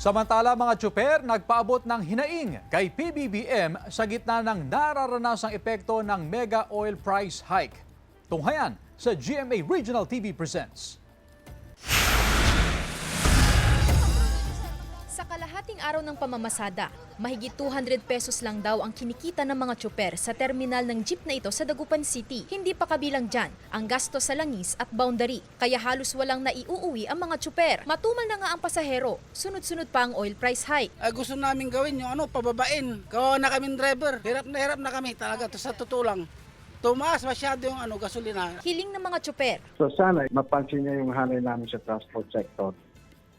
Samantala mga tsuper nagpaabot ng hinaing kay PBBM sa gitna ng nararanasang epekto ng mega oil price hike. Tunghayan sa GMA Regional TV Presents. Sa kalahating araw ng pamamasada, mahigit 200 pesos lang daw ang kinikita ng mga tsuper sa terminal ng jeep na ito sa Dagupan City. Hindi pa kabilang dyan ang gasto sa langis at boundary, kaya halos walang naiuuwi ang mga tsuper. Matumal na nga ang pasahero, sunod-sunod pa ang oil price hike. Gusto namin gawin yung pababain. Kawawa na kaming driver. Hirap na kami talaga. Sa totoo lang. Tumaas masyado yung gasolina. Hiling ng mga tsuper. So sana mapansin niya yung hanay namin sa transport sector.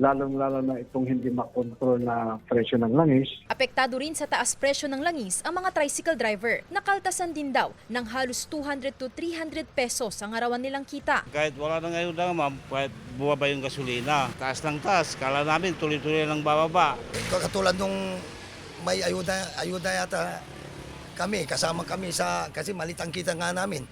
Lalong-lalo na itong hindi makontrol na presyo ng langis. Apektado rin sa taas presyo ng langis ang mga tricycle driver. Nakaltasan din daw ng halos 200 to 300 pesos ang arawan nilang kita. Kahit wala na ngayon na ma'am, kahit bumaba yung gasolina. Taas ng taas, kala namin tuloy-tuloy lang bababa. Katulad nung may ayuda yata kami, kasama kami kasi malitang kita nga namin.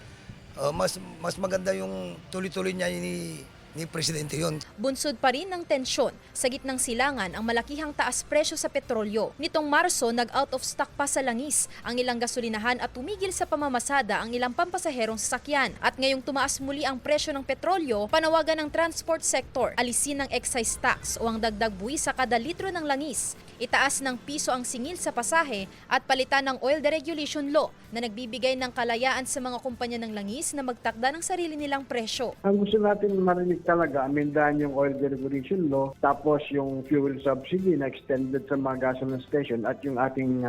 Mas maganda yung tuloy-tuloy niya ni Presidente yun. Bunsod pa rin ng tensyon sa gitnang silangan ang malakihang taas presyo sa petrolyo. Nitong Marso, nag-out of stock pa sa langis ang ilang gasolinahan at tumigil sa pamamasada ang ilang pampasaherong sasakyan. At ngayong tumaas muli ang presyo ng petrolyo, panawagan ng transport sector, alisin ng excise tax o ang dagdag buwis sa kada litro ng langis. Itaas ng piso ang singil sa pasahe at palitan ng oil deregulation law na nagbibigay ng kalayaan sa mga kumpanya ng langis na magtakda ng sarili nilang presyo. Ang gusto natin marinig talaga, amendahan yung oil deregulation law, tapos yung fuel subsidy na extended sa mga gasoline station at yung ating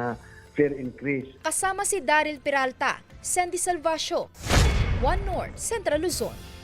fare increase. Kasama si Daryl Peralta, Sandy Salvacio, One North, Central Luzon.